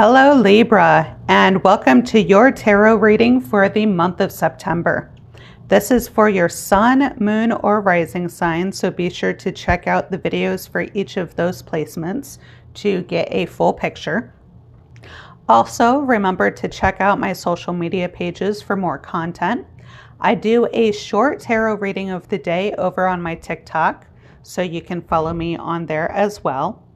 Hello Libra, and welcome to your tarot reading for the month of September. This is for your sun, moon, or rising sign, so be sure to check out the videos for each of those placements to get a full picture. Also, remember to check out my social media pages for more content. I do a short tarot reading of the day over on my TikTok, so you can follow me on there as well.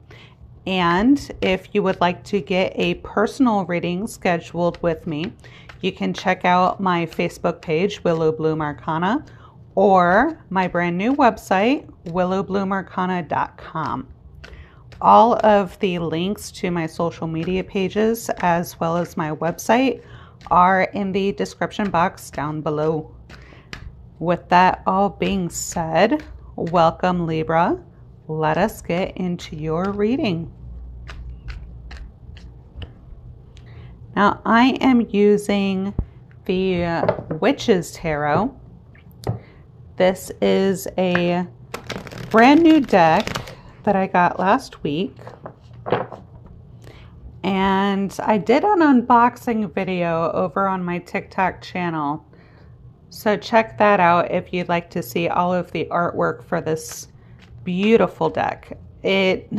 And if you would like to get a personal reading scheduled with me, you can check out my Facebook page, Willow Bloom Arcana, or my brand new website, willowbloomarcana.com. All of the links to my social media pages as well as my website are in the description box down below. With that all being said, welcome Libra. Let us get into your reading. Now I am using the Witch's Tarot. This is a brand new deck that I got last week. And I did an unboxing video over on my TikTok channel. So check that out if you'd like to see all of the artwork for this beautiful deck. It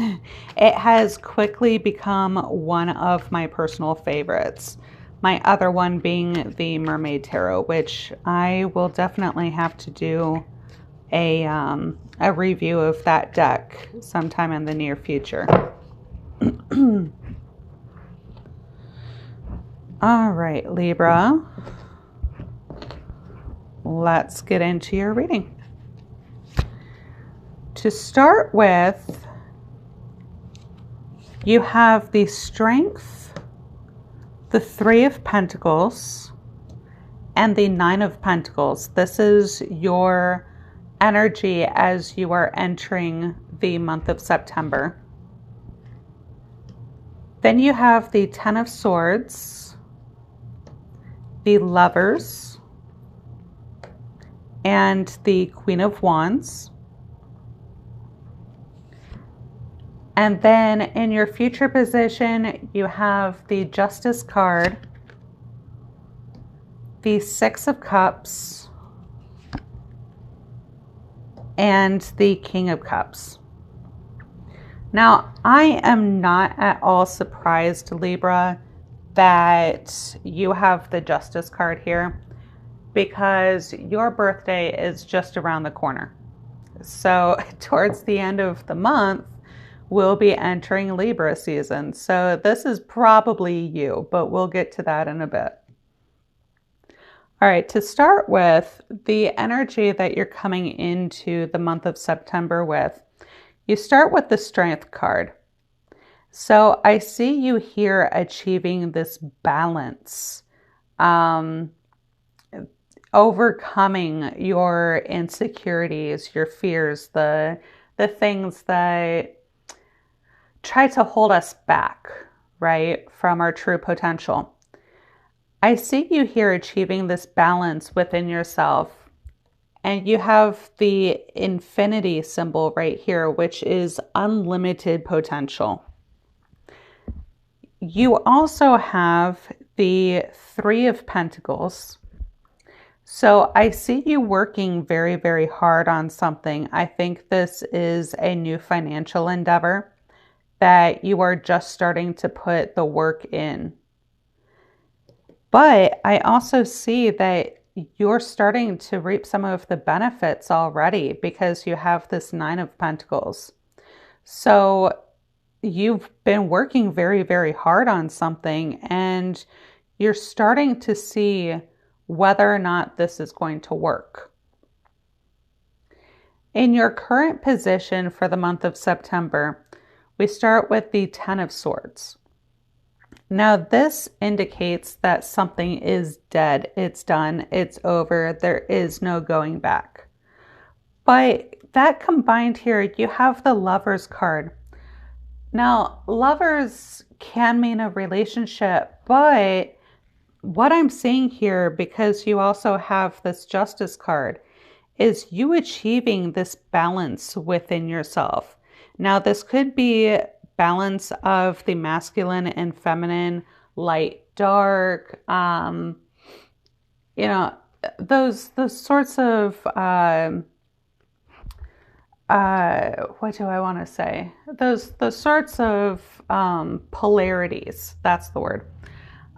has quickly become one of my personal favorites. My other one being the Mermaid Tarot, which I will definitely have to do a review of that deck sometime in the near future. All right, Libra, let's get into your reading. To start with, you have the Strength, the Three of Pentacles, and the Nine of Pentacles. This is your energy as you are entering the month of September. Then you have the Ten of Swords, the Lovers, and the Queen of Wands. And then in your future position, you have the Justice card, the Six of Cups, and the King of Cups. Now, I am not at all surprised, Libra, that you have the Justice card here because your birthday is just around the corner. So towards the end of the month, we'll be entering Libra season. So this is probably you, but we'll get to that in a bit. All right, to start with, the energy that you're coming into the month of September with, you start with the Strength card. So I see you here achieving this balance, overcoming your insecurities, your fears, the things that try to hold us back, right, from our true potential. I see you here achieving this balance within yourself, and you have the infinity symbol right here, which is unlimited potential. You also have the Three of Pentacles. So I see you working very, very hard on something. I think this is a new financial endeavor that you are just starting to put the work in. But I also see that you're starting to reap some of the benefits already because you have this Nine of Pentacles. So you've been working very, very hard on something and you're starting to see whether or not this is going to work. In your current position for the month of September, we start with the Ten of Swords. Now this indicates that something is dead. It's done. It's over. There is no going back. But that combined here, you have the Lovers card. Now, lovers can mean a relationship, but what I'm seeing here, because you also have this Justice card, is you achieving this balance within yourself. Now, this could be balance of the masculine and feminine, light, dark, you know, those sorts of, what do I want to say? Those sorts of polarities, that's the word,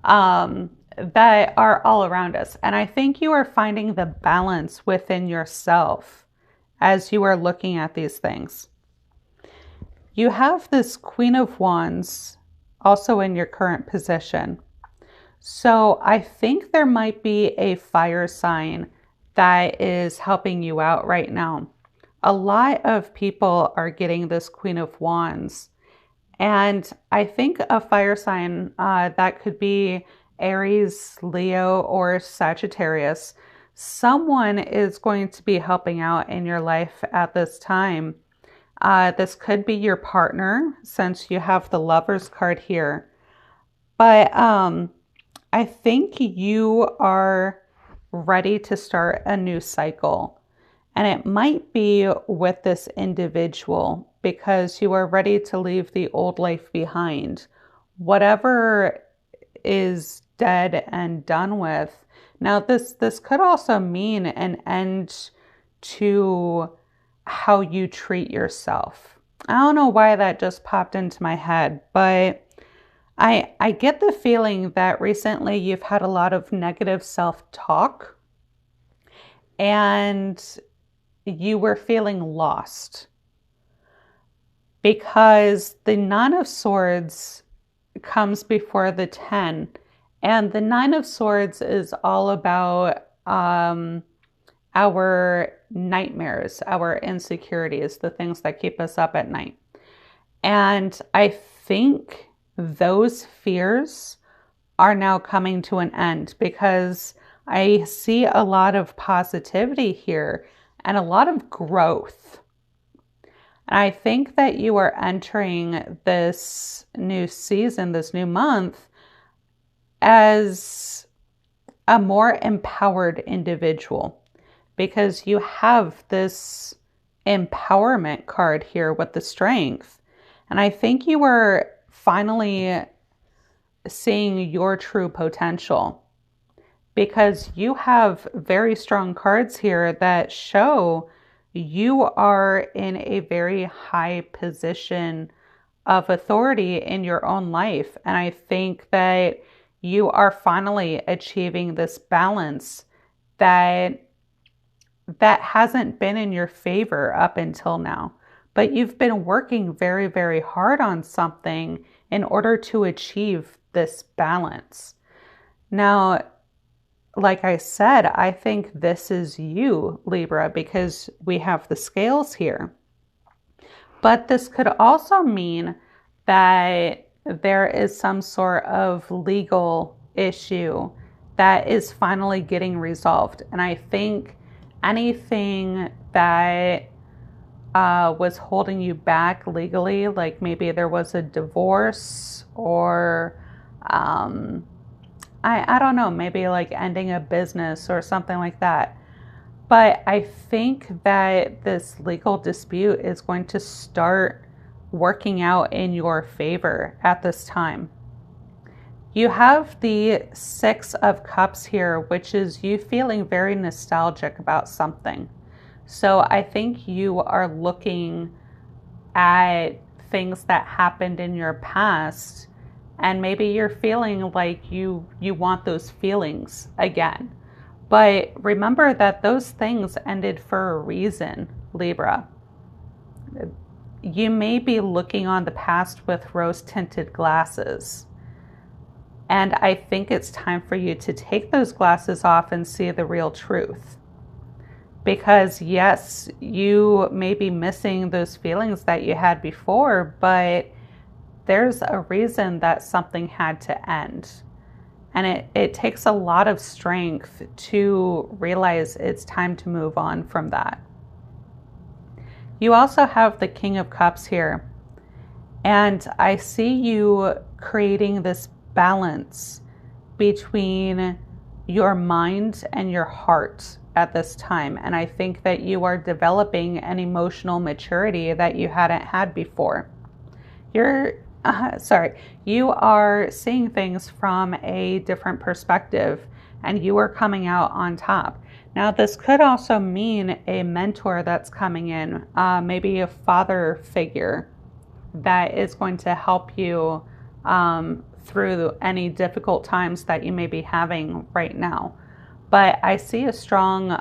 that are all around us. And I think you are finding the balance within yourself as you are looking at these things. You have this Queen of Wands also in your current position. So I think there might be a fire sign that is helping you out right now. A lot of people are getting this Queen of Wands. And I think a fire sign that could be Aries, Leo, or Sagittarius. Someone is going to be helping out in your life at this time. This could be your partner, since you have the Lovers card here. But I think you are ready to start a new cycle. And it might be with this individual because you are ready to leave the old life behind. Whatever is dead and done with. Now, this could also mean an end to how you treat yourself. I don't know why that just popped into my head, but I get the feeling that recently you've had a lot of negative self-talk and you were feeling lost because the Nine of Swords comes before the 10, and the Nine of Swords is all about our nightmares, our insecurities, the things that keep us up at night. And I think those fears are now coming to an end because I see a lot of positivity here and a lot of growth. And I think that you are entering this new season, this new month, as a more empowered individual because you have this empowerment card here with the Strength. And I think you are finally seeing your true potential because you have very strong cards here that show you are in a very high position of authority in your own life. And I think that you are finally achieving this balance that hasn't been in your favor up until now. But you've been working very, very hard on something in order to achieve this balance. Now, like I said, I think this is you, Libra, because we have the scales here. But this could also mean that there is some sort of legal issue that is finally getting resolved. And I think anything that was holding you back legally, like maybe there was a divorce or I don't know, maybe like ending a business or something like that. But I think that this legal dispute is going to start working out in your favor at this time. You have the Six of Cups here, which is you feeling very nostalgic about something. So I think you are looking at things that happened in your past, and maybe you're feeling like you want those feelings again. But remember that those things ended for a reason, Libra. You may be looking on the past with rose-tinted glasses. And I think it's time for you to take those glasses off and see the real truth. Because yes, you may be missing those feelings that you had before, but there's a reason that something had to end. And it takes a lot of strength to realize it's time to move on from that. You also have the King of Cups here. And I see you creating this balance between your mind and your heart at this time. And I think that you are developing an emotional maturity that you hadn't had before. You're, you are seeing things from a different perspective and you are coming out on top. Now, this could also mean a mentor that's coming in, maybe a father figure that is going to help you through any difficult times that you may be having right now. But I see a strong,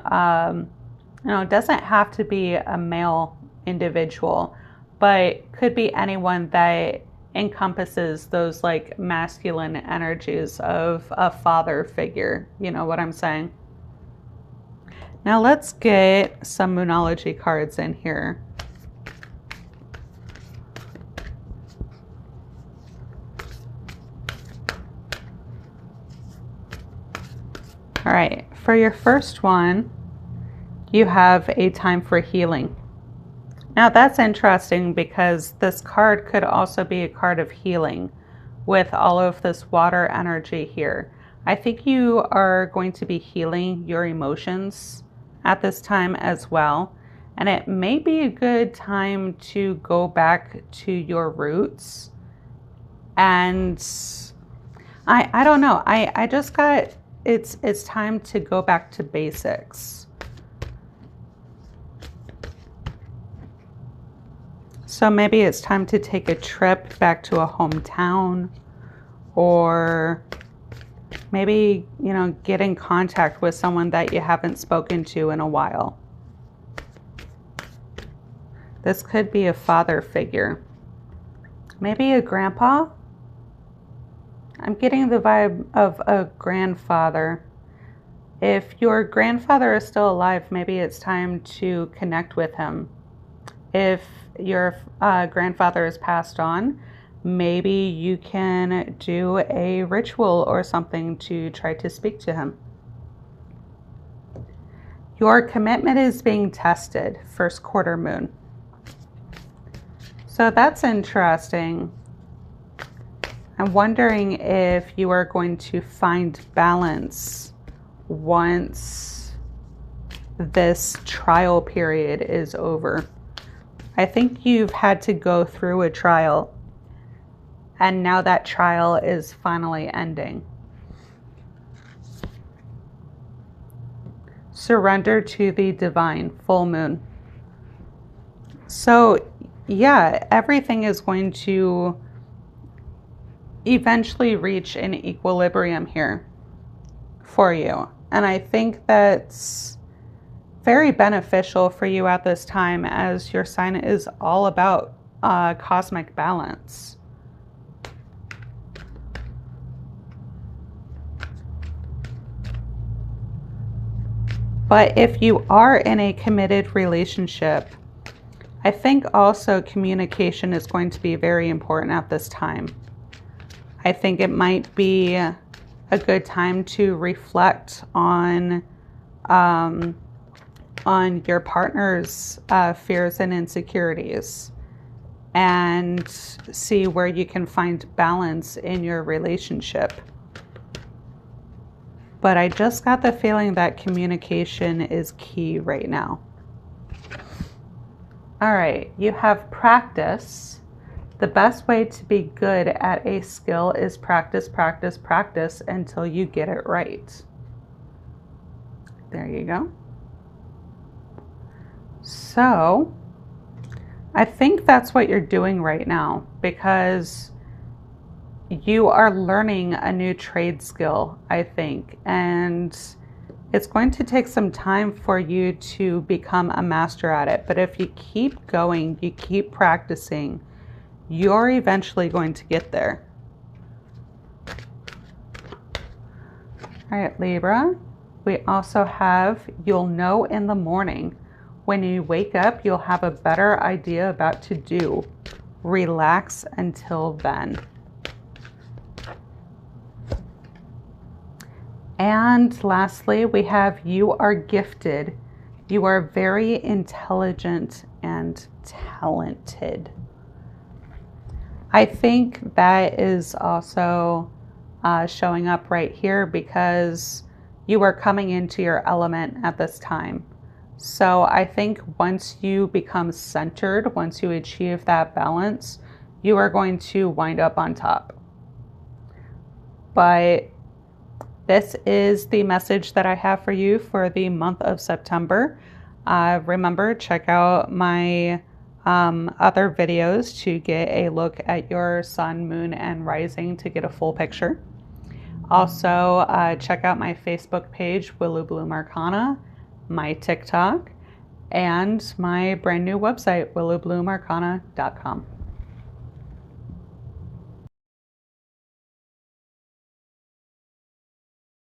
it doesn't have to be a male individual, but could be anyone that encompasses those like masculine energies of a father figure. You know what I'm saying? Now let's get some Moonology cards in here. All right, for your first one, you have a time for healing. Now that's interesting because this card could also be a card of healing with all of this water energy here. I think you are going to be healing your emotions at this time as well. And it may be a good time to go back to your roots. And I don't know. I just got, it's time to go back to basics. So maybe it's time to take a trip back to a hometown, or maybe, get in contact with someone that you haven't spoken to in a while. This could be a father figure. Maybe a grandpa. I'm getting the vibe of a grandfather. If your grandfather is still alive, maybe it's time to connect with him. If your grandfather is passed on, maybe you can do a ritual or something to try to speak to him. Your commitment is being tested, first quarter moon. So that's interesting. I'm wondering if you are going to find balance once this trial period is over. I think you've had to go through a trial, and now that trial is finally ending. Surrender to the divine, full moon. So yeah, everything is going to eventually reach an equilibrium here for you. And I think that's very beneficial for you at this time, as your sign is all about cosmic balance. But if you are in a committed relationship, I think also communication is going to be very important at this time. I think it might be a good time to reflect on your partner's fears and insecurities, and see where you can find balance in your relationship. But I just got the feeling that communication is key right now. All right, you have practice. The best way to be good at a skill is practice, practice, practice until you get it right. There you go. So I think that's what you're doing right now, because you are learning a new trade skill, I think, and it's going to take some time for you to become a master at it. But if you keep going, you keep practicing, you're eventually going to get there. All right, Libra, we also have, you'll know in the morning. When you wake up, you'll have a better idea about what to do. Relax until then. And lastly, we have, you are gifted. You are very intelligent and talented. I think that is also showing up right here, because you are coming into your element at this time. So I think once you become centered, once you achieve that balance, you are going to wind up on top. But this is the message that I have for you for the month of September. Remember, check out my other videos to get a look at your sun, moon, and rising to get a full picture. Also, check out my Facebook page, Willow Bloom Arcana, my TikTok, and my brand new website, willowbloomarcana.com.